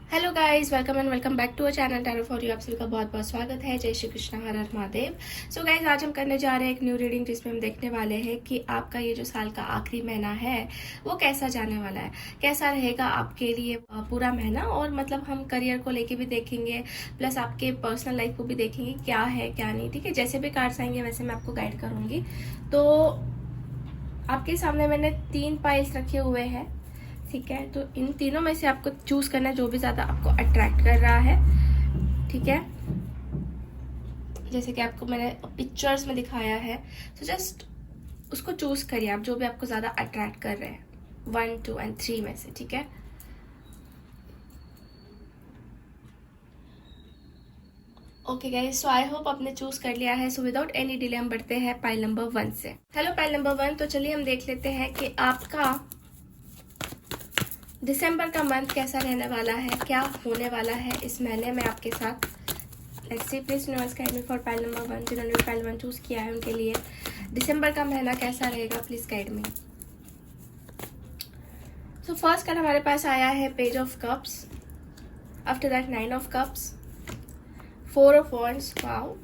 Hello guys, welcome and welcome back to our channel tarot for you. आप सभी का बहुत बहुत स्वागत है। जय श्री कृष्ण, हर हर महादेव। सो गाइस, आज हम करने जा रहे हैं एक न्यू रीडिंग जिसमें हम देखने वाले हैं कि आपका ये जो साल का आखिरी महीना है वो कैसा जाने वाला है, कैसा रहेगा आपके लिए पूरा महीना। और मतलब हम करियर को लेके भी देखेंगे, प्लस आपके पर्सनल लाइफ को भी देखेंगे क्या है क्या नहीं। ठीक है, जैसे भी कार्ड्स आएंगे वैसे मैं आपको गाइड करूंगी। तो आपके सामने मैंने 3 पाइल्स रखे हुए हैं। ठीक है, तो इन तीनों में से आपको चूज करना है जो भी ज्यादा आपको अट्रैक्ट कर रहा है। ठीक है, जैसे कि आपको मैंने पिक्चर्स में दिखाया है, तो जस्ट उसको चूज करिए आप, जो भी आपको ज्यादा अट्रैक्ट कर रहे हैं 1, 2 एंड 3 में से। ठीक है, okay guys, so I hope आपने चूज कर लिया है। सो विदाउट एनी डिले हम बढ़ते हैं पाइल नंबर 1 से। हेलो पाइल नंबर 1, तो चलिए हम देख लेते हैं कि आपका दिसंबर का मंथ कैसा रहने वाला है, क्या होने वाला है इस महीने में आपके साथ। Let's see, please universe guide me for pile number 1। जिन्होंने भी पाइल 1 चूज किया है उनके लिए दिसंबर का महीना कैसा रहेगा, please guide me. So first card हमारे पास आया है page of cups, after that 9 of cups, 4 of wands, wow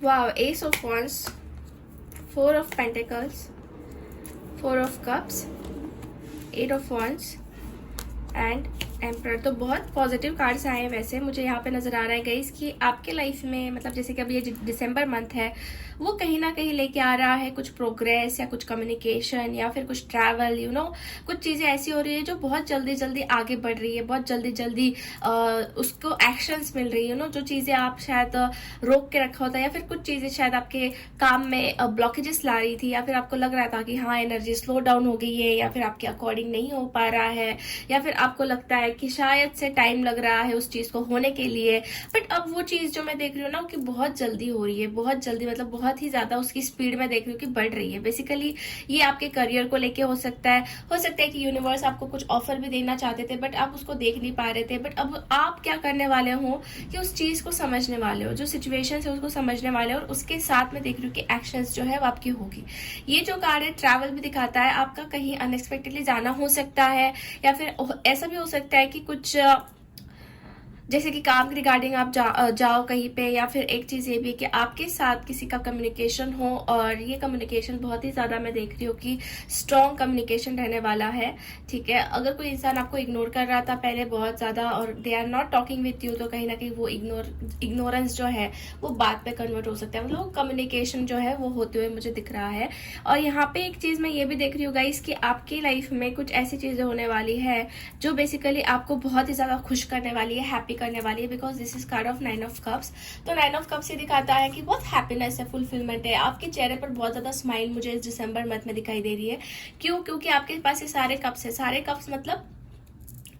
wow, S of wands, 4 of pentacles, 4 of cups, 8 of wands and emperor. तो बहुत पॉजिटिव कार्ड्स आए हैं। वैसे मुझे यहाँ पे नजर आ रहा है गाइस कि आपके लाइफ में, मतलब जैसे कि अभी ये दिसंबर मंथ है, वो कहीं ना कहीं लेके आ रहा है कुछ प्रोग्रेस या कुछ कम्युनिकेशन या फिर कुछ ट्रैवल, कुछ चीजें ऐसी हो रही है जो बहुत जल्दी जल्दी आगे बढ़ रही है, बहुत जल्दी जल्दी उसको एक्शंस मिल रही है। जो चीजें आप शायद रोक के रखा होता है, या फिर कुछ चीजें शायद आपके काम में ब्लॉकेजेस ला रही थी, या फिर आपको लग रहा था कि हाँ एनर्जी स्लो डाउन हो गई है, या फिर आपके अकॉर्डिंग नहीं हो पा रहा है, या फिर आपको लगता है कि शायद से टाइम लग रहा है उस चीज को होने के लिए। बट अब वो चीज जो मैं देख रही हूँ ना कि बहुत जल्दी हो रही है, बहुत जल्दी, मतलब बहुत ही ज्यादा उसकी स्पीड में देख रही हूँ कि बढ़ रही है। बेसिकली ये आपके करियर को लेके हो सकता है कि यूनिवर्स आपको कुछ ऑफर भी देना चाहते थे बट आप उसको देख नहीं पा रहे थे। बट अब आप क्या करने वाले हो कि उस चीज को समझने वाले हो, जो सिचुएशन है उसको समझने वाले हो, और उसके साथ में देख रही हूँ कि एक्शंस जो है वो आपकी होगी। ये जो कार्ड है ट्रैवल भी दिखाता है, आपका कहीं अनएक्सपेक्टेडली जाना हो सकता है, या फिर ऐसा भी हो सकता है कि कुछ जैसे कि काम के रिगार्डिंग आप जाओ कहीं पे, या फिर एक चीज ये भी कि आपके साथ किसी का कम्युनिकेशन हो, और ये कम्युनिकेशन बहुत ही ज्यादा मैं देख रही हूँ कि स्ट्रॉन्ग कम्युनिकेशन रहने वाला है। ठीक है, अगर कोई इंसान आपको इग्नोर कर रहा था पहले बहुत ज्यादा और they are not talking with you, तो कहीं ना कहीं वो इग्नोरेंस जो है वो बात पे कन्वर्ट हो सकता है। मतलब कम्युनिकेशन जो है वो होते हुए मुझे दिख रहा है। और यहाँ पे एक चीज मैं ये भी देख रही हूँ गाइस कि आपकी लाइफ में कुछ ऐसी चीजें होने वाली है जो बेसिकली आपको बहुत ही ज्यादा खुश करने वाली है, हैप्पी करने वाली है, because this is called of 9 of cups. तो 9 ऑफ कप्स ये दिखाता है कि बहुत हैप्पीनेस है, फुलफिलमेंट है, आपके चेहरे पर बहुत ज्यादा स्माइल मुझे इस दिसंबर मंथ में दिखाई दे रही है। क्यों? क्योंकि आपके पास ये सारे कप्स है। सारे कप्स मतलब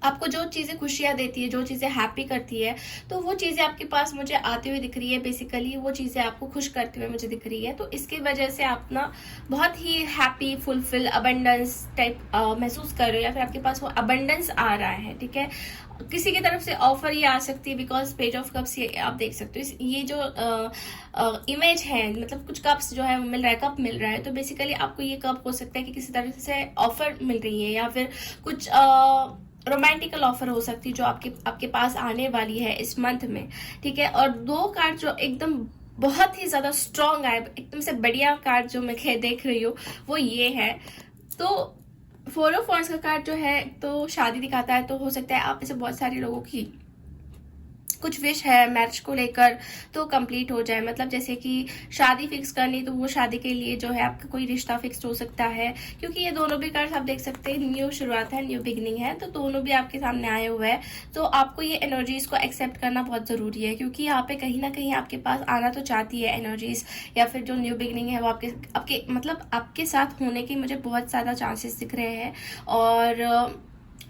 आपको जो चीजें खुशियां देती है, जो चीजें हैप्पी करती है, तो वो चीजें आपके पास मुझे आती हुई दिख रही है। बेसिकली वो चीजें आपको खुश करते हुए मुझे दिख रही है। तो इसकी वजह से आप ना बहुत ही हैप्पी, फुलफिल, अबंडेंस टाइप महसूस कर रहे हो, या फिर आपके पास वो अबंडेंस आ रहा है। ठीक है, किसी की तरफ से ऑफर ये आ सकती है, बिकॉज पेज ऑफ कप्स ये आप देख सकते हो। ये जो इमेज है, मतलब कुछ कप्स जो है मिल रहा है, कप मिल रहा है, तो बेसिकली आपको ये कप हो सकता है कि किसी तरह से ऑफर मिल रही है, या फिर कुछ रोमांटिकल ऑफर हो सकती है जो आपके पास आने वाली है इस मंथ में। ठीक है, और 2 कार्ड जो एकदम बहुत ही ज्यादा स्ट्रॉन्ग आए, एकदम से बढ़िया कार्ड जो मैं देख रही हूँ वो ये है। तो 4 ऑफ wands का कार्ड जो है तो शादी दिखाता है। तो हो सकता है आप में से बहुत सारे लोगों की कुछ विश है मैरिज को लेकर तो कंप्लीट हो जाए। मतलब जैसे कि शादी फिक्स करनी, तो वो शादी के लिए जो है आपका कोई रिश्ता फिक्स हो सकता है, क्योंकि ये दोनों भी कार्ड्स आप देख सकते हैं न्यू शुरुआत है, न्यू बिगनिंग है, तो दोनों भी आपके सामने आए हुए हैं। तो आपको ये एनर्जीज को एक्सेप्ट करना बहुत जरूरी है, क्योंकि यहाँ पे कहीं ना कहीं आपके पास आना तो चाहती है एनर्जीज, या फिर जो न्यू बिगनिंग है वो आपके मतलब आपके साथ होने के मुझे बहुत ज्यादा चांसेस दिख रहे हैं। और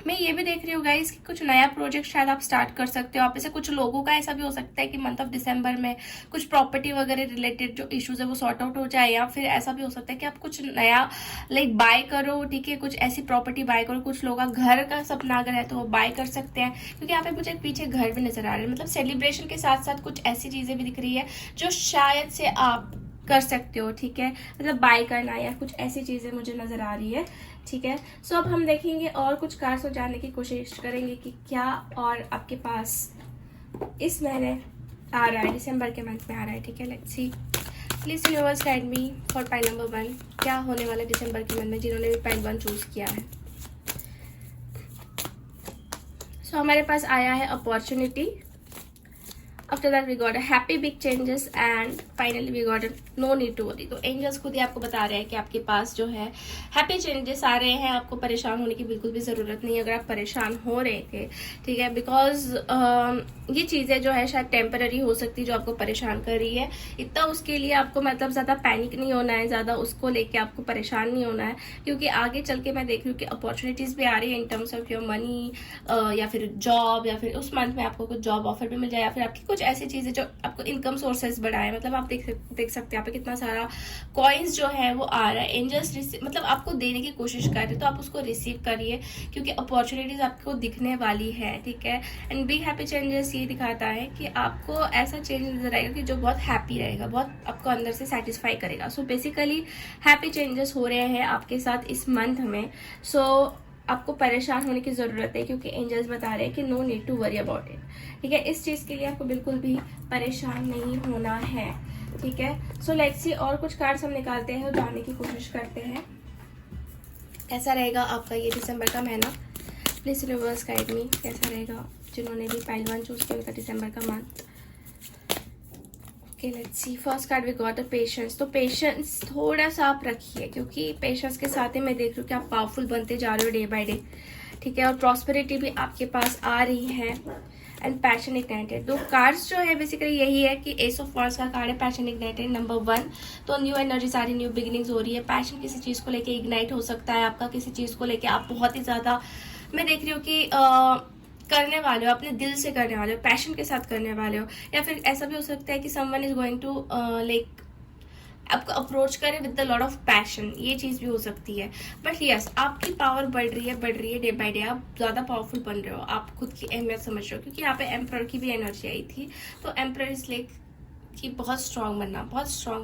मैं ये भी देख रही हूँ गाइस कि कुछ नया प्रोजेक्ट शायद आप स्टार्ट कर सकते हो। आप ऐसे कुछ लोगों का ऐसा भी हो सकता है कि मंथ ऑफ दिसंबर में कुछ प्रॉपर्टी वगैरह रिलेटेड जो इश्यूज है वो सॉर्ट आउट हो जाए, या फिर ऐसा भी हो सकता है कि आप कुछ नया बाय करो। ठीक है, कुछ ऐसी प्रॉपर्टी बाय करो। कुछ लोग का घर का सपना अगर है तो वो बाय कर सकते हैं, क्योंकि यहाँ पे मुझे पीछे घर भी नजर आ रहे हैं। मतलब सेलिब्रेशन के साथ साथ कुछ ऐसी चीजें भी दिख रही है जो शायद से आप कर सकते हो। ठीक है, मतलब बाय करना या कुछ ऐसी चीजें मुझे नजर आ रही है। ठीक है। सो अब हम देखेंगे और कुछ कार्ड्स को जानने की कोशिश करेंगे कि क्या और आपके पास इस महीने आ रहा है, दिसंबर के मंथ में आ रहा है। ठीक है, let's see. Please universe guide me for pile number 1, क्या होने वाला है दिसंबर के मंथ में, जिन्होंने भी पाइल 1 चूज किया है। सो हमारे पास आया है opportunity, after that we got a happy big changes and finally we got a no need to worry. तो एंजल्स खुद ही आपको बता रहे हैं कि आपके पास जो है हैप्पी चेंजेस आ रहे हैं, आपको परेशान होने की बिल्कुल भी ज़रूरत नहीं है अगर आप परेशान हो रहे थे। ठीक है, बिकॉज ये चीज़ें जो है शायद टेम्पररी हो सकती है जो आपको परेशान कर रही है। इतना उसके लिए आपको मतलब ज़्यादा पैनिक नहीं होना है, ज़्यादा उसको लेके आपको परेशान नहीं होना है, क्योंकि आगे चल के मैं देख रही हूँ कि अपॉर्चुनिटीज़ भी आ रही है in terms of your money, या फिर जॉब, या फिर उस मंथ में आपको कुछ जॉब ऑफर भी मिल जाए, या फिर आपकी कुछ ऐसी चीजें जो आपको इनकम सोर्सेज बढ़ाए। मतलब आप देख सकते हैं यहाँ पे कितना सारा कॉइन्स जो है वो आ रहा है। एंजल्स मतलब आपको देने की कोशिश कर रहे हैं, तो आप उसको रिसीव करिए क्योंकि अपॉर्चुनिटीज आपको दिखने वाली है। ठीक है, एंड बिग हैप्पी चेंजेस ये दिखाता है कि आपको ऐसा चेंज नजर आएगा कि जो बहुत हैप्पी रहेगा, बहुत आपको अंदर से सेटिस्फाई करेगा। सो बेसिकली हैप्पी चेंजेस हो रहे हैं आपके साथ इस मंथ में। सो आपको परेशान होने की ज़रूरत है क्योंकि एंजल्स बता रहे हैं कि no need to worry about it. ठीक है, इस चीज़ के लिए आपको बिल्कुल भी परेशान नहीं होना है। ठीक है, सो लेट्स सी और कुछ कार्ड्स हम निकालते हैं और जानने की कोशिश करते हैं कैसा रहेगा आपका ये दिसंबर का महीना। प्लीज यूनिवर्स गाइड मी, कैसा रहेगा जिन्होंने भी पाइल 1 चूज किया उनका दिसंबर का month. Okay, let's see. First card we got a patience. तो पेशेंस थोड़ा सा आप रखिए क्योंकि पेशेंस के साथ ही मैं देख रही हूँ कि आप पावरफुल बनते जा रहे हो डे बाय डे। ठीक है, और प्रॉस्पेरिटी भी आपके पास आ रही है एंड पैशन इग्नाइटेड। तो कार्ड्स जो है बेसिकली यही है कि एस ऑफ वांड्स का कार्ड है, पैशन इग्नाइटेड नंबर 1। तो न्यू एनर्जी सारी न्यू बिगिनिंग्स हो रही है। पैशन किसी चीज को लेके इग्नाइट हो सकता है आपका, किसी चीज को लेके आप बहुत ही ज्यादा, मैं देख रही हूँ कि करने वाले हो, अपने दिल से करने वाले हो, पैशन के साथ करने वाले हो, या फिर ऐसा भी हो सकता है कि someone is going to like आपको अप्रोच करे with the lot of passion, ये चीज भी हो सकती है। बट यस, आपकी पावर बढ़ रही है डे बाय डे, आप ज्यादा पावरफुल बन रहे हो, आप खुद की अहमियत समझ रहे हो, क्योंकि यहाँ पे एम्परर की भी एनर्जी आई थी। तो एम्परर इज लाइक कि बहुत स्ट्रांग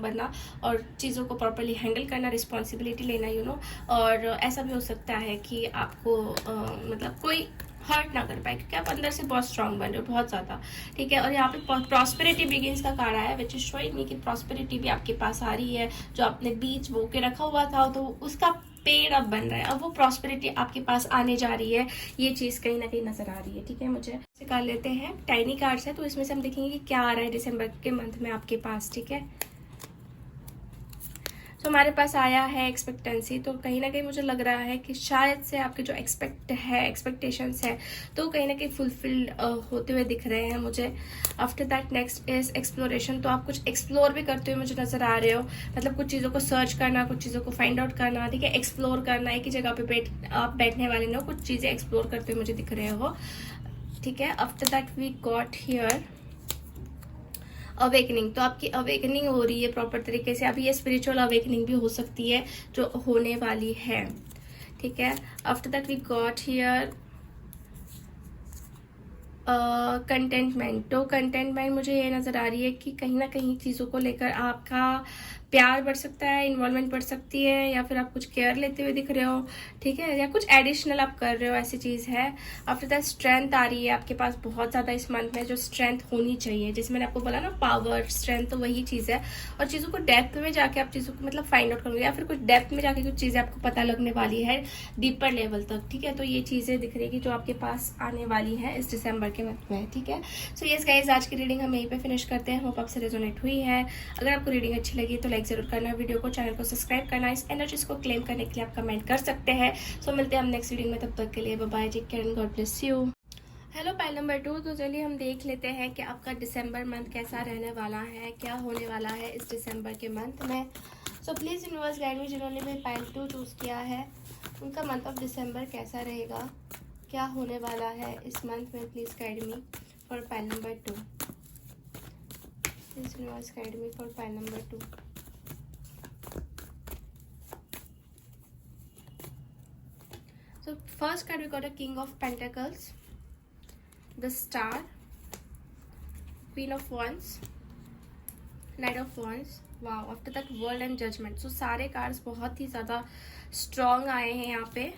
बनना और चीज़ों को प्रॉपरली हैंडल करना, रिस्पॉन्सिबिलिटी लेना, यू नो। और ऐसा भी हो सकता है कि आपको मतलब कोई हर्ट ना कर पाए क्योंकि आप अंदर से बहुत स्ट्रांग बन रहे हो, बहुत ज़्यादा। ठीक है, और यहाँ पे प्रॉस्पेरिटी बिगिंस का कार्ड आया है, विच इज शोइंग मी कि प्रॉस्पेरिटी भी आपके पास आ रही है। जो आपने बीज बो के रखा हुआ था तो उसका पेड़ अब बन रहा है, अब वो प्रॉस्पेरिटी आपके पास आने जा रही है। ये चीज़ कहीं ना कहीं नजर आ रही है। ठीक है, मुझे निकाल लेते हैं, टाइनी कार्ड्स है तो इसमें से हम देखेंगे कि क्या आ रहा है दिसंबर के मंथ में आपके पास। ठीक है, तो हमारे पास आया है एक्सपेक्टेंसी। तो कहीं ना कहीं मुझे लग रहा है कि शायद से आपके जो एक्सपेक्टेशंस है तो कहीं ना कहीं फुलफिल्ड होते हुए दिख रहे हैं मुझे। After that next is exploration. तो आप कुछ एक्सप्लोर भी करते हुए मुझे नजर आ रहे हो, मतलब कुछ चीज़ों को सर्च करना, कुछ चीज़ों को फाइंड आउट करना। ठीक है, एक्सप्लोर करना, एक ही जगह पे आप बैठने वाले नहीं हो, कुछ चीज़ें एक्सप्लोर करते हुए मुझे दिख रहे हो। ठीक है, after that we got here awakening. तो आपकी अवेकनिंग हो रही है प्रॉपर तरीके से, अभी ये स्पिरिचुअल अवेकनिंग भी हो सकती है जो होने वाली है। ठीक है, after that we got here contentment. तो कंटेंटमेंट मुझे ये नजर आ रही है कि कहीं ना कहीं चीज़ों को लेकर आपका प्यार बढ़ सकता है, इन्वॉल्वमेंट बढ़ सकती है, या फिर आप कुछ केयर लेते हुए दिख रहे हो। ठीक है, या कुछ एडिशनल आप कर रहे हो, ऐसी चीज़ है। आफ्टर दैट स्ट्रेंथ आ रही है आपके पास बहुत ज़्यादा इस मंथ में, जो स्ट्रेंथ होनी चाहिए, जैसे मैंने आपको बोला ना पावर स्ट्रेंथ, तो वही चीज़ है। और चीज़ों को डेप्थ में जाके आप चीज़ों को मतलब फाइंड आउट करोगे, या फिर कुछ डेप्थ में जाके कुछ चीज़ें आपको पता लगने वाली है डीपर लेवल तक। ठीक है, तो ये चीज़ें दिख रही है जो आपके पास आने वाली है इस दिसंबर के मंथ में। ठीक है, सो यस गाइज, आज की रीडिंग हम यहीं पे फिनिश करते हैं। होप आपसे रेजोनेट हुई है। अगर आपको रीडिंग अच्छी लगी तो लाइक जरूर करना, वीडियो को, चैनल को सब्सक्राइब करना। इस एनर्जीज को क्लेम करने के लिए आप कमेंट कर सकते हैं। सो मिलते हैं हम नेक्स्ट रीडिंग में, तब तक के लिए bye bye, take care and God bless you. Hello pile number 2। तो चलिए हम देख लेते हैं कि आपका दिसंबर मंथ कैसा रहने वाला है, क्या होने वाला है इस दिसंबर के मंथ में। So please universe guide me, जिन्होंने भी पाइल 2 चूज़ किया है उनका मंथ ऑफ दिसंबर कैसा रहेगा, क्या होने वाला है इस मंथ में। Please guide me for pile number 2। Please universe guide me for pile number 2। So first card we got a King of Pentacles, the Star, Queen of Wands, Knight of Wands, wow, after that World and Judgement. So सारे cards बहुत ही ज़्यादा strong आए हैं यहाँ पे,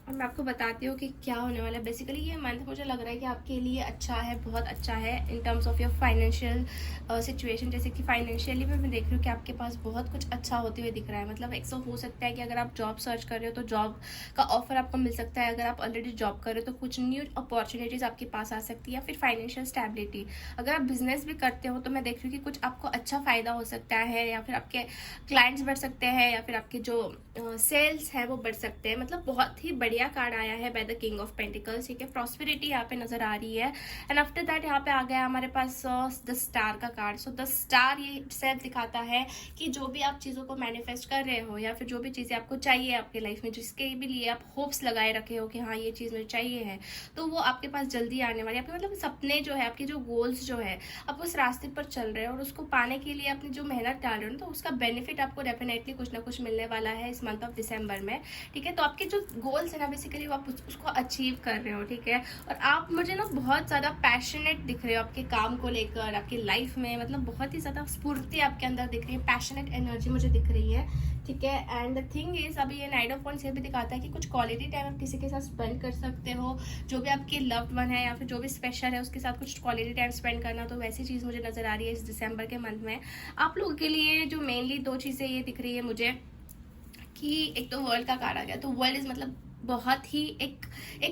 और मैं आपको बताती हूँ कि क्या होने वाला है। बेसिकली ये मंथ मुझे लग रहा है कि आपके लिए अच्छा है, बहुत अच्छा है in terms of your financial situation. जैसे कि फाइनेंशियली भी मैं देख रही हूँ कि आपके पास बहुत कुछ अच्छा होते हुए दिख रहा है। मतलब एक सो हो सकता है कि अगर आप जॉब सर्च कर रहे हो तो जॉब का ऑफर आपको मिल सकता है। अगर आप ऑलरेडी जॉब कर रहे हो तो कुछ न्यू अपॉर्चुनिटीज़ आपके पास आ सकती है, या फिर फाइनेंशियल स्टेबिलिटी। अगर आप बिजनेस भी करते हो तो मैं देख रही हूँ कि कुछ आपको अच्छा फ़ायदा हो सकता है, या फिर आपके क्लाइंट्स बढ़ सकते हैं, या फिर आपके जो सेल्स है वो बढ़ सकते हैं। मतलब बहुत ही बढ़िया कार्ड आया है by the king of pentacles, ठीक है। प्रॉस्पेरिटी यहाँ पे नजर आ रही है। एंड आफ्टर दैट यहाँ पे आ गया हमारे पास द स्टार का कार्ड। सो द स्टार ये सेल्फ दिखाता है कि जो भी आप चीज़ों को मैनिफेस्ट कर रहे हो, या फिर जो भी चीज़ें आपको चाहिए आपके लाइफ में, जिसके भी लिए आप होप्स लगाए रखे हो कि हाँ ये चीज़ मुझे चाहिए है, तो वो आपके पास जल्दी आने वाली है। आपके मतलब सपने जो है, आपके जो गोल्स जो है, आप उस रास्ते पर चल रहे हो, और उसको पाने के लिए अपनी जो मेहनत डाल रहे हो, तो उसका बेनिफिट आपको डेफिनेटली कुछ ना कुछ मिलने वाला है इस मंथ ऑफ दिसंबर में, ठीक है। तो आपके जो गोल्स है ना, बेसिकली वो आप उसको अचीव कर रहे हो, ठीक है। और आप मुझे ना बहुत ज़्यादा पैशनेट दिख रहे हो आपके काम को लेकर, आपकी लाइफ में। मतलब बहुत ही ज़्यादा स्फूर्ति आपके अंदर दिख रही है, पैशनेट एनर्जी मुझे दिख रही है, ठीक है। एंड द थिंग इज, अभी ये नाइट ऑफ वॉन्ड्स ये भी दिखाता है कि कुछ क्वालिटी टाइम आप किसी के साथ स्पेंड कर सकते हो, जो भी आपके लव्ड वन है या फिर जो भी स्पेशल है उसके साथ कुछ क्वालिटी टाइम स्पेंड करना। तो वैसी चीज़ मुझे नजर आ रही है इस दिसंबर के मंथ में आप लोगों के लिए। जो मेनली दो चीज़ें ये दिख रही है मुझे, कि एक तो वर्ल्ड का कार्ड आ गया, तो वर्ल्ड इज मतलब बहुत ही एक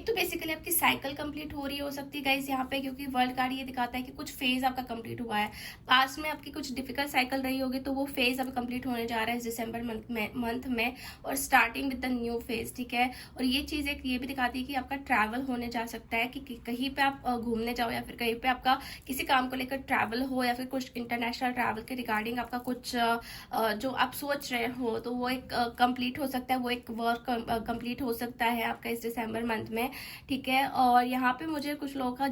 तो बेसिकली आपकी साइकिल कंप्लीट हो रही हो सकती है गाइस यहाँ पे, क्योंकि वर्ल्ड कार्ड ये दिखाता है कि कुछ फेज आपका कंप्लीट हुआ है। पास्ट में आपकी कुछ डिफिकल्ट साइकिल रही होगी, तो वो फेज अब कंप्लीट होने जा रहा है इस दिसंबर मंथ में, और starting with the new phase, ठीक है। और ये चीज़ एक ये भी दिखाती है कि आपका ट्रैवल होने जा सकता है, कि कहीं पे आप घूमने जाओ, या फिर कहीं पे आपका किसी काम को लेकर ट्रैवल हो, या फिर कुछ इंटरनेशनल ट्रैवल के रिगार्डिंग आपका कुछ जो आप सोच रहे हो, तो वो एक कंप्लीट हो सकता है, वो एक वर्क कंप्लीट हो सकता है आपका इस दिसंबर मंथ में, ठीक है। और यहाँ पे मुझे कुछ लोगों का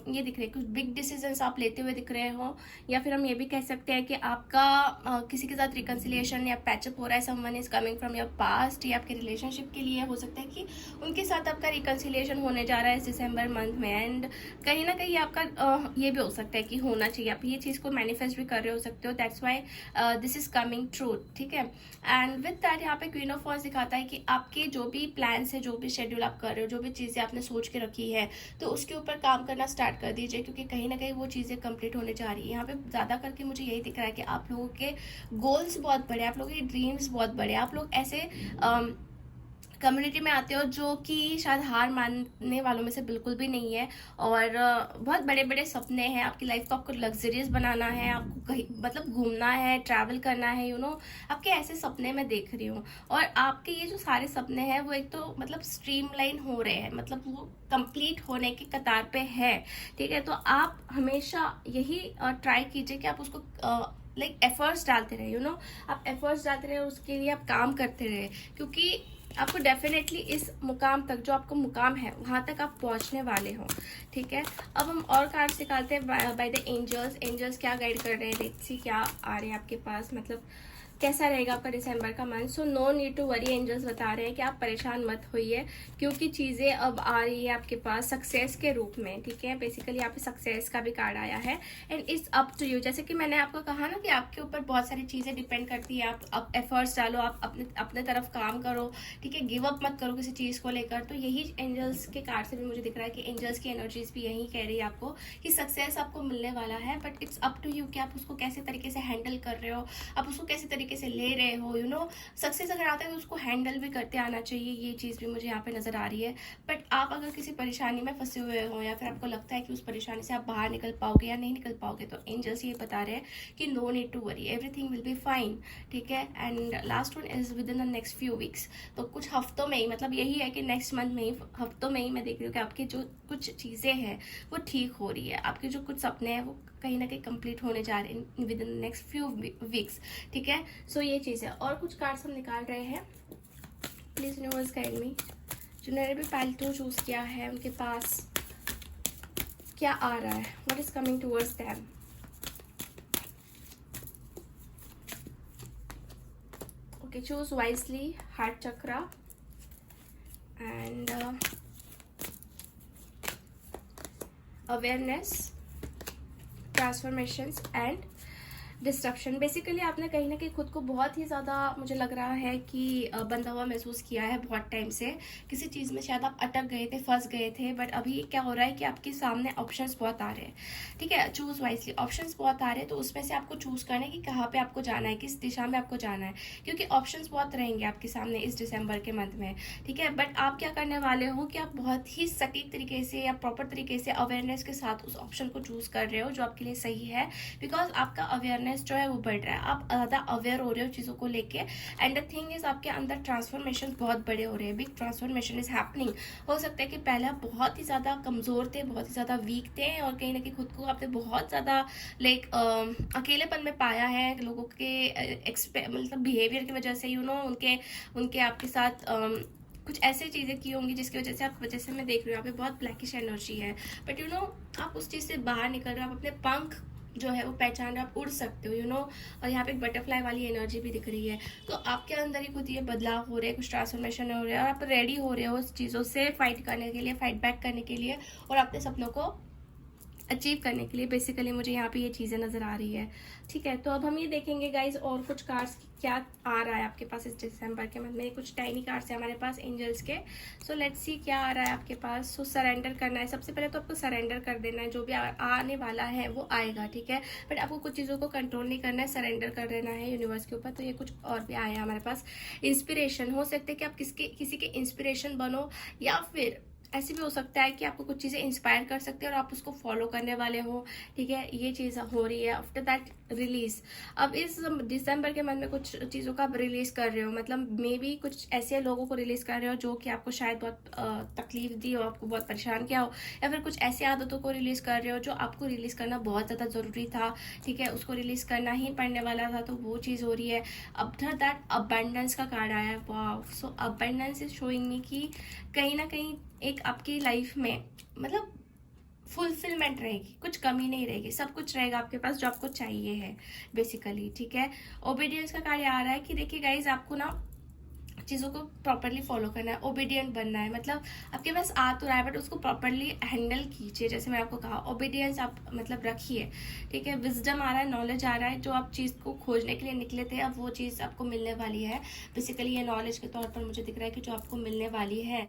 ये दिख रहा है, कुछ बिग डिसीजंस आप लेते हुए दिख रहे हो, या फिर हम ये भी कह सकते हैं कि आपका किसी के साथ रिकंसिलिएशन या पैचअप हो रहा है। Someone is coming from your past, या आपके रिलेशनशिप के लिए हो सकता है कि उनके साथ आपका रिकंसिलिएशन होने जा रहा है इस दिसंबर मंथ में। एंड कहीं ना कहीं आपका ये भी हो सकता है कि होना चाहिए, आप ये चीज़ को मैनिफेस्ट भी कर रहे हो सकते हो, that's why this is coming truth, ठीक है। एंड विद दैट यहाँ पे क्वीन ऑफ वॉन्ड्स दिखाता है कि आपके जो भी प्लान्स है, जो भी शेड्यूल आप कर रहे हो, जो भी चीज़ें आपने सोच के रखी है, तो उसके ऊपर काम करना स्टार्ट कर दीजिए, क्योंकि कहीं ना कहीं वो चीज़ें कंप्लीट होने जा रही है। यहाँ पे ज़्यादा करके मुझे यही दिख रहा है कि आप लोगों के गोल्स बहुत बड़े, आप लोगों के ड्रीम्स बहुत बड़े, आप लोग ऐसे कम्युनिटी में आते हो जो कि शायद हार मानने वालों में से बिल्कुल भी नहीं है, और बहुत बड़े बड़े सपने हैं आपकी लाइफ को, आपको लग्जरियस बनाना है, आपको कहीं मतलब घूमना है, ट्रैवल करना है, यू नो, आपके ऐसे सपने मैं देख रही हूँ। और आपके ये जो सारे सपने हैं वो एक तो मतलब स्ट्रीमलाइन हो रहे हैं, मतलब वो कंप्लीट होने की कतार पे है, ठीक है। तो आप हमेशा यही ट्राई कीजिए कि आप उसको लाइक एफर्ट्स डालते रहे, यू नो, आप एफर्ट्स डालते रहे, उसके लिए आप काम करते रहे, क्योंकि आपको डेफिनेटली इस मुकाम तक, जो आपको मुकाम है वहां तक आप पहुंचने वाले हो, ठीक है। अब हम और कार्ड्स निकालते हैं बाय द एंजल्स। एंजल्स क्या गाइड कर रहे हैं, लेट्स सी क्या आ रहे हैं आपके पास, मतलब कैसा रहेगा आपका दिसंबर का month. So no need to worry, angels बता रहे हैं कि आप परेशान मत होइए, क्योंकि चीज़ें अब आ रही है आपके पास सक्सेस के रूप में, ठीक है। बेसिकली यहाँ पे सक्सेस का भी कार्ड आया है, and it's up to you. जैसे कि मैंने आपको कहा ना कि आपके ऊपर बहुत सारी चीज़ें डिपेंड करती है, आप एफर्ट्स डालो, आप अपने तरफ काम करो, ठीक है, गिव अप मत करो किसी चीज़ को लेकर। तो यही एंजल्स के कार्ड से भी मुझे दिख रहा है कि एंजल्स की एनर्जीज भी यही कह रही है आपको कि सक्सेस आपको मिलने वाला है, but it's up to you कि आप उसको कैसे तरीके से हैंडल कर रहे हो, आप उसको कैसे तरीके से ले रहे हो, यू नो। सक्सेस अगर आता है तो उसको हैंडल भी करते आना चाहिए, ये चीज़ भी मुझे यहाँ पे नजर आ रही है। बट आप अगर किसी परेशानी में फंसे हुए हो, या फिर आपको लगता है कि उस परेशानी से आप बाहर निकल पाओगे या नहीं निकल पाओगे, तो एंजल्स ये बता रहे हैं कि no need to worry, everything will be fine, ठीक है। And last one is within the next few weeks, तो कुछ हफ्तों में ही, मतलब यही है कि नेक्स्ट मंथ में ही, हफ्तों में ही मैं देख रही हूँ कि आपकी जो कुछ चीज़ें हैं वो ठीक हो रही है, आपके जो कुछ सपने हैं वो कहीं ना कहीं कंप्लीट होने जा रहे हैं with in next few weeks, ठीक है। सो ये चीज़ है। और कुछ कार्ड्स हम निकाल रहे हैं, प्लीज यूनिवर्स गाइड मी। जिन्होंने भी पालतू चूज किया है उनके पास क्या आ रहा है, what is coming towards them. Okay, choose wisely, heart chakra, and awareness, transformations, and disruption. Basically आपने कहीं ना कहीं खुद को बहुत ही ज़्यादा, मुझे लग रहा है कि बंधा हुआ महसूस किया है बहुत टाइम से। किसी चीज़ में शायद आप अटक गए थे, फंस गए थे, बट अभी क्या हो रहा है कि आपके सामने ऑप्शंस बहुत आ रहे हैं, ठीक है। चूज़ वाइजली, ऑप्शंस बहुत आ रहे हैं, तो उसमें से आपको चूज़ करना है कि कहाँ पे आपको जाना है, किस दिशा में आपको जाना है, क्योंकि ऑप्शंस बहुत रहेंगे आपके सामने इस दिसंबर के मंथ में, ठीक है। बट आप क्या करने वाले हो कि आप बहुत ही सटीक तरीके से या प्रॉपर तरीके से अवेयरनेस के साथ उस ऑप्शन को चूज़ कर रहे हो जो आपके लिए सही है, बिकॉज आपका अवेयरनेस जो है वो बढ़ रहा है, आप ज़्यादा अवेयर हो रहे हो चीज़ों को लेके। एंड द थिंग इज आपके अंदर ट्रांसफॉर्मेशन बहुत बड़े हो रहे हैं, बिग ट्रांसफॉर्मेशन इज हैपनिंग। हो सकता है कि पहले आप बहुत ही ज़्यादा कमज़ोर थे, बहुत ही ज़्यादा वीक थे, और कहीं ना कहीं खुद को आपने बहुत ज़्यादा लाइक अकेलेपन में पाया है लोगों के मतलब बिहेवियर की वजह से, उनके उनके आपके साथ कुछ ऐसी चीज़ें की होंगी जिसकी वजह से आप, जैसे मैं देख रही हूँ, यहाँ पे बहुत ब्लैकिश एनर्जी है, बट आप उस चीज़ से बाहर निकल रहे हो, आप अपने पंख जो है वो पहचान रहे हो, आप उड़ सकते हो, और यहाँ पे एक बटरफ्लाई वाली एनर्जी भी दिख रही है। तो आपके अंदर ही खुद ये बदलाव हो रहे हैं, कुछ ट्रांसफॉर्मेशन हो रहा है, और आप रेडी हो रहे हो उस चीज़ों से फाइट करने के लिए, फाइट बैक करने के लिए, और अपने सपनों को अचीव करने के लिए। बेसिकली मुझे यहाँ पे ये चीज़ें नज़र आ रही है, ठीक है। तो अब हम ये देखेंगे गाइज और कुछ कार्ड्स क्या आ रहा है आपके पास इस दिसंबर के मंथ में। कुछ टाइनी कार्ड्स है हमारे पास एंजल्स के। सो लेट्स सी क्या आ रहा है आपके पास। सो सरेंडर करना है, सबसे पहले तो आपको सरेंडर कर देना है, जो भी आने वाला है वो आएगा, ठीक है। बट आपको कुछ चीज़ों को कंट्रोल नहीं करना है, सरेंडर कर देना है यूनिवर्स के ऊपर। तो ये कुछ और भी आया है हमारे पास। इंस्पिरेशन हो सकता है कि आप किसी के इंस्पिरेशन बनो, या फिर ऐसे भी हो सकता है कि आपको कुछ चीज़ें इंस्पायर कर सकते हैं और आप उसको फॉलो करने वाले हो, ठीक है। ये चीज़ हो रही है। आफ्टर दैट रिलीज, अब इस दिसंबर के मंथ में कुछ चीज़ों का आप रिलीज कर रहे हो, मतलब मे बी कुछ ऐसे लोगों को रिलीज कर रहे हो जो कि आपको शायद बहुत तकलीफ दी हो, आपको बहुत परेशान किया हो, या फिर कुछ ऐसी आदतों को रिलीज कर रहे हो जो आपको रिलीज करना बहुत ज़्यादा ज़रूरी था, ठीक है। उसको रिलीज करना ही पड़ने वाला था, तो वो चीज़ हो रही है। आफ्टर दैट अबंडेंस का कार्ड आया है। वाव, सो अबंडेंस इज शोइंग मी कि कहीं ना कहीं एक आपकी लाइफ में मतलब फुलफिलमेंट रहेगी, कुछ कमी नहीं रहेगी, सब कुछ रहेगा आपके पास जो आपको चाहिए है बेसिकली, ठीक है। ओबीडियंस का कार्य आ रहा है कि देखिए गाइज, आपको ना चीज़ों को प्रॉपरली फॉलो करना है, ओबीडियंट बनना है, मतलब आपके पास आ तो रहा है बट उसको प्रॉपरली हैंडल कीजिए। जैसे मैं आपको कहा, ओबीडियंस आप मतलब रखिए, ठीक है। विजडम आ रहा है, नॉलेज आ रहा है, जो आप चीज़ को खोजने के लिए निकले थे अब वो चीज़ आपको मिलने वाली है। बेसिकली ये नॉलेज के तौर पर मुझे दिख रहा है कि जो आपको मिलने वाली है।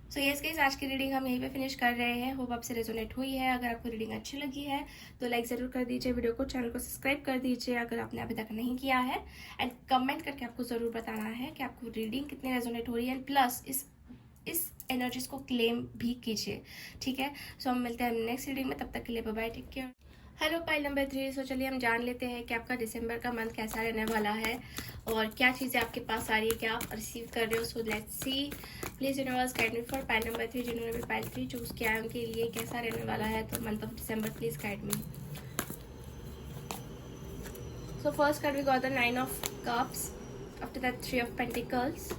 सो यस गाइस, आज की रीडिंग हम यहीं पे फिनिश कर रहे हैं। होप आपसे रेजोनेट हुई है। अगर आपको रीडिंग अच्छी लगी है तो लाइक ज़रूर कर दीजिए वीडियो को, चैनल को सब्सक्राइब कर दीजिए अगर आपने अभी तक नहीं किया है, एंड कमेंट करके आपको ज़रूर बताना है कि आपको रीडिंग कितनी रेजोनेट हो रही है, एंड प्लस इस एनर्जीज को क्लेम भी कीजिए, ठीक है। सो हम मिलते हैं नेक्स्ट रीडिंग में, तब तक के लिए bye bye, take care. Hello pile number 3। So चलिए हम जान लेते हैं कि आपका दिसंबर का मंथ कैसा रहने वाला है और क्या चीज़ें आपके पास आ रही है, क्या आप रिसीव कर रहे हो। So let's see, please universe guide me for pile number 3। जिन्होंने भी पाइल 3 चूज किया है उनके लिए कैसा रहने वाला है तो month of December, please guide me. So first card we got the 9 of cups, after that 3 of pentacles,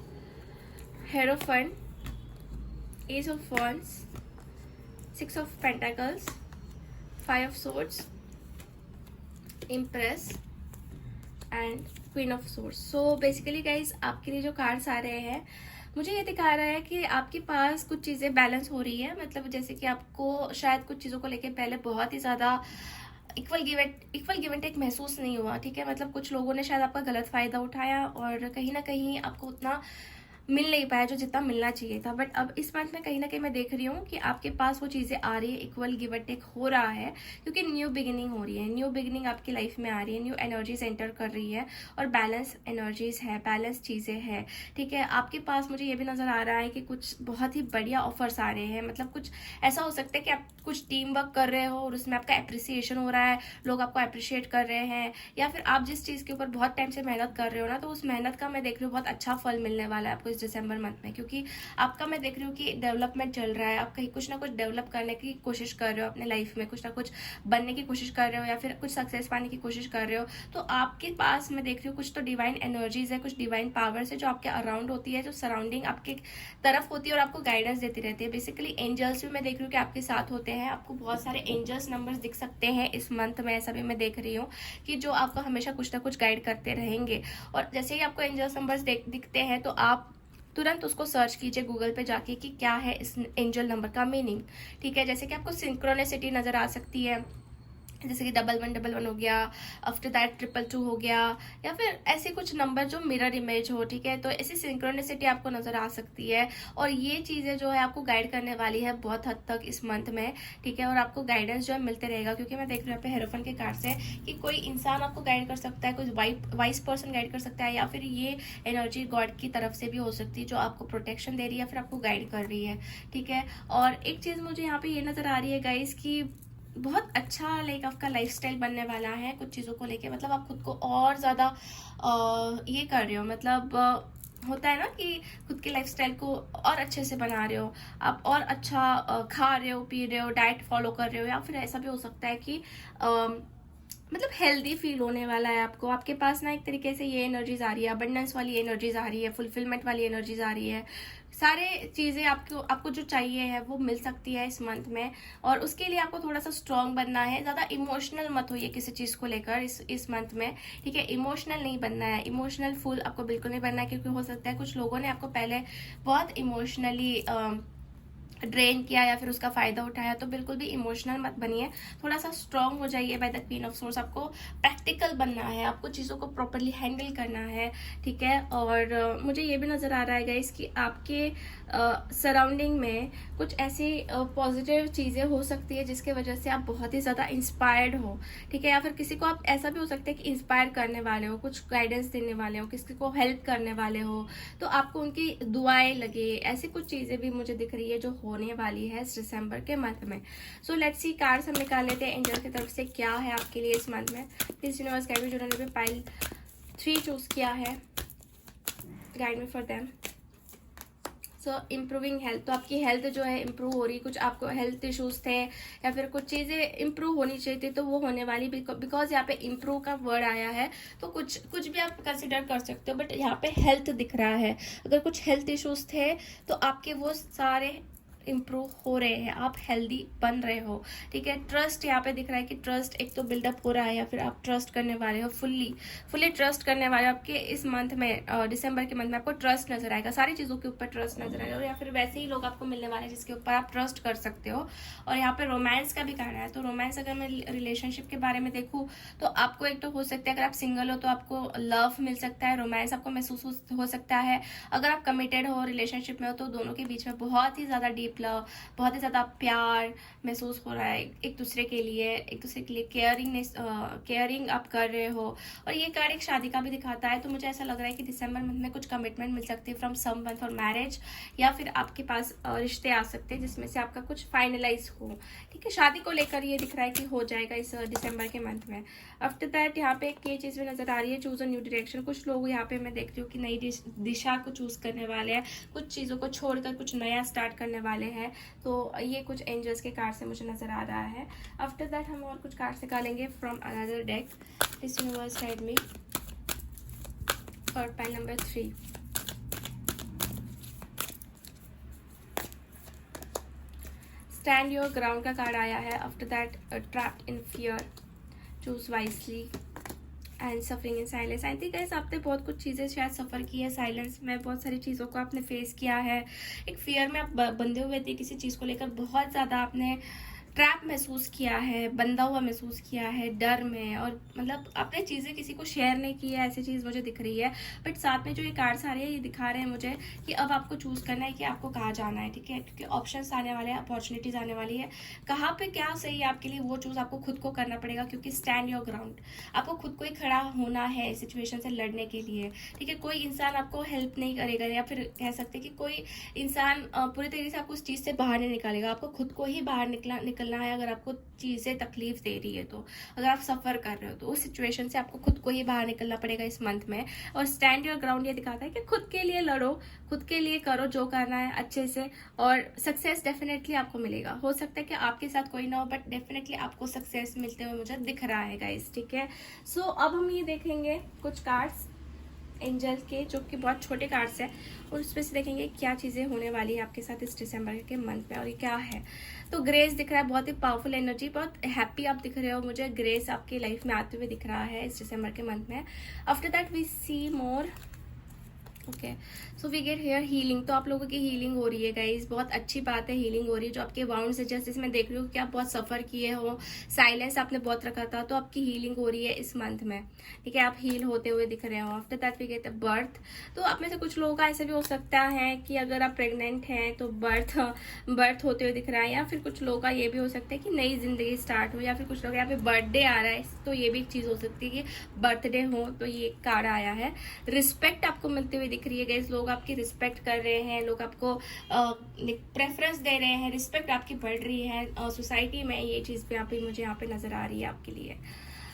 Hierophant, ace of wands, 6 of pentacles, 5 of swords, Empress and queen of swords। So basically guys, आपके लिए जो cards आ रहे हैं मुझे ये दिखा रहा है कि आपके पास कुछ चीज़ें बैलेंस हो रही है, मतलब जैसे कि आपको शायद कुछ चीज़ों को लेके पहले बहुत ही ज़्यादा इक्वल गिव एंड टेक महसूस नहीं हुआ, ठीक है। मतलब कुछ लोगों ने शायद आपका गलत फ़ायदा उठाया और कहीं ना कहीं आपको उतना मिल नहीं पाया जो जितना मिलना चाहिए था। बट अब इस मंथ में कहीं ना कहीं मैं देख रही हूँ कि आपके पास वो चीज़ें आ रही है, इक्वल गिव एंड टेक हो रहा है, क्योंकि न्यू बिगिनिंग हो रही है, न्यू बिगिनिंग आपकी लाइफ में आ रही है, न्यू एनर्जीज एंटर कर रही है और बैलेंस एनर्जीज है, बैलेंस चीज़ें हैं, ठीक है। आपके पास मुझे ये भी नज़र आ रहा है कि कुछ बहुत ही बढ़िया ऑफर्स आ रहे हैं, मतलब कुछ ऐसा हो सकता है कि आप कुछ टीम वर्क कर रहे हो और उसमें आपका अप्रिसिएशन हो रहा है, लोग आपको अप्रिशिएट कर रहे हैं, या फिर आप जिस चीज़ के ऊपर बहुत टाइम से मेहनत कर रहे हो ना, तो उस मेहनत का मैं देख रही हूँ बहुत अच्छा फल मिलने वाला है आपको इस दिसंबर मंथ में, क्योंकि आपका मैं देख रही हूँ कि डेवलपमेंट चल रहा है, आप कहीं कुछ ना कुछ डेवलप करने की कोशिश कर रहे हो अपने लाइफ में, कुछ ना कुछ बनने की कोशिश कर रहे हो या फिर कुछ सक्सेस पाने की कोशिश कर रहे हो। तो आपके पास मैं देख रही हूँ कुछ तो डिवाइन एनर्जीज है, कुछ डिवाइन पावर्स है जो आपके अराउंड होती है, जो सराउंडिंग आपके तरफ होती है और आपको गाइडेंस देती रहती है। बेसिकली एंजल्स भी मैं देख रही हूँ कि आपके साथ होते हैं, आपको बहुत सारे एंजल्स नंबर्स दिख सकते हैं इस मंथ में, ऐसा भी मैं देख रही हूँ कि जो आपको हमेशा कुछ ना कुछ गाइड करते रहेंगे। और जैसे ही आपको एंजल्स नंबर्स दिखते हैं तो आप तुरंत उसको सर्च कीजिए गूगल पे जाके कि क्या है इस एंजल नंबर का मीनिंग, ठीक है। जैसे कि आपको सिंक्रोनिसिटी नज़र आ सकती है, जैसे कि 1111 हो गया, आफ्टर दैट 222 हो गया, या फिर ऐसे कुछ नंबर जो मिरर इमेज हो, ठीक है। तो ऐसी सिंक्रोनिसिटी आपको नजर आ सकती है, और ये चीजें जो है आपको गाइड करने वाली है बहुत हद तक इस मंथ में, ठीक है। और आपको गाइडेंस जो है मिलते रहेगा, क्योंकि मैं देख रही हूँ यहाँ पे हेरोफन के कार्ड से कि कोई इंसान आपको गाइड कर सकता है, कोई वाइस पर्सन गाइड कर सकता है, या फिर ये एनर्जी गॉड की तरफ से भी हो सकती है जो आपको प्रोटेक्शन दे रही है या फिर आपको गाइड कर रही है, ठीक है। और एक चीज मुझे यहाँ पे ये नजर आ रही है गाइस कि बहुत अच्छा लाइक आपका लाइफस्टाइल बनने वाला है कुछ चीज़ों को लेके। मतलब आप खुद को और ज़्यादा ये कर रहे हो, मतलब होता है ना कि खुद के लाइफस्टाइल को और अच्छे से बना रहे हो आप, और अच्छा खा रहे हो, पी रहे हो, डाइट फॉलो कर रहे हो, या फिर ऐसा भी हो सकता है कि मतलब हेल्दी फील होने वाला है आपको। आपके पास ना एक तरीके से ये एनर्जीज आ रही है, अबंडेंस वाली एनर्जीज आ रही है, फुलफिलमेंट वाली एनर्जीज आ रही है। सारे चीज़ें आपको जो चाहिए है वो मिल सकती है इस मंथ में। और उसके लिए आपको थोड़ा सा स्ट्रांग बनना है, ज़्यादा इमोशनल मत होइए किसी चीज़ को लेकर इस मंथ में, ठीक है। इमोशनल नहीं बनना है, इमोशनल फुल आपको बिल्कुल नहीं बनना है, क्योंकि हो सकता है कुछ लोगों ने आपको पहले बहुत इमोशनली ड्रेन किया या फिर उसका फायदा उठाया। तो बिल्कुल भी इमोशनल मत बनिए, थोड़ा सा स्ट्रांग हो जाइए by the queen of source. आपको प्रैक्टिकल बनना है, आपको चीज़ों को प्रॉपरली हैंडल करना है, ठीक है। और मुझे ये भी नज़र आ रहा है गाइस कि आपके सराउंडिंग में कुछ ऐसी पॉजिटिव चीज़ें हो सकती है जिसके वजह से आप बहुत ही ज़्यादा इंस्पायर्ड हो, ठीक है। या फिर किसी को आप ऐसा भी हो सकता है कि इंस्पायर करने वाले हो, कुछ गाइडेंस देने वाले हो, किसी को हेल्प करने वाले हो, तो आपको उनकी दुआएं लगे, ऐसी कुछ चीज़ें भी मुझे दिख रही है जो होने वाली है इस दिसंबर के मंथ में। सो लेट्स सी, कार्ड्स हम निकाल लेते हैं एंजल की तरफ से क्या है आपके लिए इस मंथ में। प्लीज यूनिवर्स गाइड मी, जिन्होंने भी पाइल 3 चूज किया है, guide me for them. So improving health, तो आपकी हेल्थ जो है इम्प्रूव हो रही, कुछ आपको हेल्थ इश्यूज थे या फिर कुछ चीज़ें इम्प्रूव होनी चाहिए थी तो वो होने वाली, बिकॉज यहाँ पे इम्प्रूव का वर्ड आया है। तो कुछ भी आप कंसिडर कर सकते हो, बट यहाँ पे हेल्थ दिख रहा है। अगर कुछ हेल्थ इश्यूज थे तो आपके वो सारे इम्प्रूव हो रहे हैं, आप हेल्दी बन रहे हो, ठीक है। ट्रस्ट यहाँ पे दिख रहा है कि ट्रस्ट एक तो बिल्डअप हो रहा है, या फिर आप ट्रस्ट करने वाले हो, फुल्ली ट्रस्ट करने वाले हो। आपके इस मंथ में दिसंबर के मंथ में आपको ट्रस्ट नजर आएगा, सारी चीज़ों के ऊपर ट्रस्ट नजर आएगा, या फिर वैसे ही लोग आपको मिलने वाले हैं जिसके ऊपर आप ट्रस्ट कर सकते हो। और यहाँ पे रोमांस का भी कहना है, तो रोमांस अगर मैं रिलेशनशिप के बारे में देखूँ तो आपको एक तो हो सकता है, अगर आप सिंगल हो तो आपको लव मिल सकता है, रोमांस आपको महसूस हो सकता है। अगर आप कमिटेड हो, रिलेशनशिप में हो, तो दोनों के बीच में बहुत ही ज़्यादा डीप लव, बहुत ही ज़्यादा प्यार महसूस हो रहा है एक दूसरे के लिए केयरिंग आप कर रहे हो। और ये कार्ड एक शादी का भी दिखाता है, तो मुझे ऐसा लग रहा है कि दिसंबर मंथ में कुछ कमिटमेंट मिल सकती है फ्रॉम समवन फॉर मैरिज, या फिर आपके पास रिश्ते आ सकते हैं जिसमें से आपका कुछ फाइनलाइज हो, ठीक है। शादी को लेकर ये दिख रहा है कि हो जाएगा इस दिसंबर के मंथ में। आफ्टर दैट यहाँ पे एक ये चीज़ भी नजर आ रही है, चूज अ न्यू डायरेक्शन। कुछ लोग यहाँ पे मैं देखती हूँ कि नई दिशा को चूज करने वाले हैं, कुछ चीज़ों को छोड़कर कुछ नया स्टार्ट करने वाले हैं। तो ये कुछ एंजल्स के कार्ड से मुझे नजर आ रहा है। आफ्टर दैट हम और कुछ कार्ड निकालेंगे from another deck. This universe guide me for pile number 3। Stand your ground का कार्ड आया है। After that trapped in fear, choose wisely, and suffering in silence. I think guys आपने बहुत कुछ चीज़ें शायद सफ़र की है साइलेंस में, बहुत सारी चीज़ों को आपने फेस किया है। एक फियर में आप बंधे हुए थे किसी चीज़ को लेकर, बहुत ज़्यादा आपने ट्रैप महसूस किया है, बंधा हुआ महसूस किया है डर में, और मतलब आपने चीज़ें किसी को शेयर नहीं की है, ऐसी चीज़ मुझे दिख रही है। बट साथ में जो ये कार्ड्स आ रहे हैं ये दिखा रहे हैं मुझे कि अब आपको चूज़ करना है कि आपको कहाँ जाना है, ठीक है। क्योंकि ऑप्शंस आने वाले हैं, अपॉर्चुनिटीज़ आने वाली है, कहाँ पे क्या सही है आपके लिए वो चूज़ आपको खुद को करना पड़ेगा। क्योंकि स्टैंड योर ग्राउंड, आपको खुद को ही खड़ा होना है सिचुएशन से लड़ने के लिए, ठीक है। कोई इंसान आपको हेल्प नहीं करेगा, या फिर कह सकते कि कोई इंसान पूरी तरीके से आपको उस चीज़ से बाहर नहीं निकालेगा, आपको खुद को ही बाहर निकलना है। अगर आपको चीज़ें तकलीफ दे रही है, तो अगर आप सफ़र कर रहे हो तो उस सिचुएशन से आपको खुद को ही बाहर निकलना पड़ेगा इस मंथ में। और स्टैंड योर ग्राउंड ये दिखाता है कि खुद के लिए लड़ो, खुद के लिए करो जो करना है अच्छे से, और सक्सेस डेफिनेटली आपको मिलेगा। हो सकता है कि आपके साथ कोई ना हो, बट डेफिनेटली आपको सक्सेस मिलते हुए मुझे दिख रहा है गाइस, ठीक है। सो अब हम ये देखेंगे कुछ कार्ड्स एंजल के जो कि बहुत छोटे कार्ड्स हैं, और उसमें से देखेंगे क्या चीज़ें होने वाली है आपके साथ इस दिसंबर के मंथ में, और ये क्या है। तो ग्रेस दिख रहा है, बहुत ही पावरफुल एनर्जी, बहुत हैप्पी आप दिख रहे हो, मुझे ग्रेस आपकी लाइफ में आते हुए दिख रहा है इस दिसंबर के मंथ में। After that we see more okay, so we get here healing. तो आप लोगों की हीलिंग हो रही है गाइज, बहुत अच्छी बात है, हीलिंग हो रही है। जो आपके वाउंड्स है, जैसे मैं देख रही हूँ कि आप बहुत सफर किए हो, साइलेंस आपने बहुत रखा था, तो आपकी हीलिंग हो रही है इस मंथ में, ठीक है। आप हील होते हुए दिख रहे हो। After that we get birth. तो आप में से कुछ लोगों का ऐसा भी हो सकता है कि अगर आप प्रेग्नेंट हैं तो बर्थ होते हुए दिख रहा है, या फिर कुछ लोगों का ये भी हो सकता है कि नई जिंदगी स्टार्ट हो, या फिर कुछ लोग यहाँ पे बर्थडे आ रहा है, तो ये भी एक चीज हो सकती है कि बर्थडे हो, तो ये कार्ड आया है। रिस्पेक्ट आपको मिलते हुए दिख रही है गाइस, लोग आपकी रिस्पेक्ट कर रहे हैं, लोग आपको प्रेफरेंस दे रहे हैं, रिस्पेक्ट आपकी बढ़ रही है सोसाइटी में। ये चीज भी मुझे यहाँ पे नजर आ रही है आपके लिए।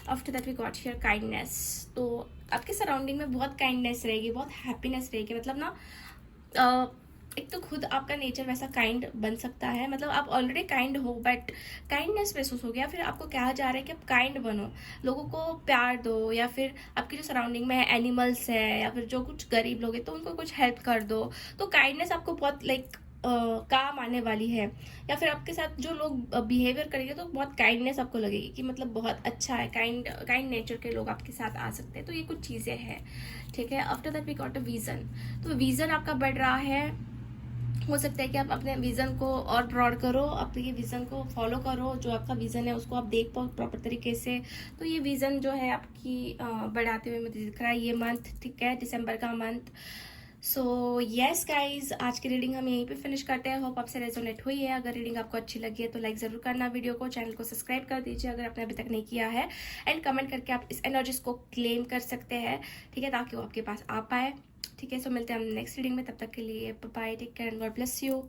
After that we got here kindness. तो आपके सराउंडिंग में बहुत काइंडनेस रहेगी, बहुत हैप्पीनेस रहेगी। मतलब ना एक तो खुद आपका नेचर वैसा काइंड बन सकता है, मतलब आप ऑलरेडी काइंड हो, बट काइंडनेस महसूस हो गया, फिर आपको कहा जा रहा है कि आप काइंड बनो, लोगों को प्यार दो, या फिर आपकी जो सराउंडिंग में एनिमल्स है, या फिर जो कुछ गरीब लोग हैं तो उनको कुछ हेल्प कर दो। तो काइंडनेस आपको बहुत काम आने वाली है। या फिर आपके साथ जो लोग बिहेवियर करेंगे तो बहुत काइंडनेस आपको लगेगी कि मतलब बहुत अच्छा है, काइंड नेचर के लोग आपके साथ आ सकते हैं। तो ये कुछ चीजें हैं, ठीक है। After that we got a vision. तो विजन आपका बढ़ रहा है, हो सकता है कि आप अपने विजन को और ब्रॉड करो, अपने विजन को फॉलो करो, जो आपका विजन है उसको आप देख पाओ प्रॉपर तरीके से। तो ये विजन जो है आपकी बढ़ाते हुए मुझे दिख रहा है ये मंथ, ठीक है, दिसंबर का मंथ। सो यस गाइज, आज की रीडिंग हम यहीं पे फिनिश करते हैं। होप आपसे रेजोनेट हुई है। अगर रीडिंग आपको अच्छी लगी है तो लाइक जरूर करना वीडियो को, चैनल को सब्सक्राइब कर दीजिए अगर आपने अभी तक नहीं किया है, एंड कमेंट करके आप इस एनर्जीज को क्लेम कर सकते हैं, ठीक है, ताकि वो आपके पास आ पाए, ठीक है। सो मिलते हैं हम नेक्स्ट रीडिंग में, तब तक के लिए bye, take care and God bless you.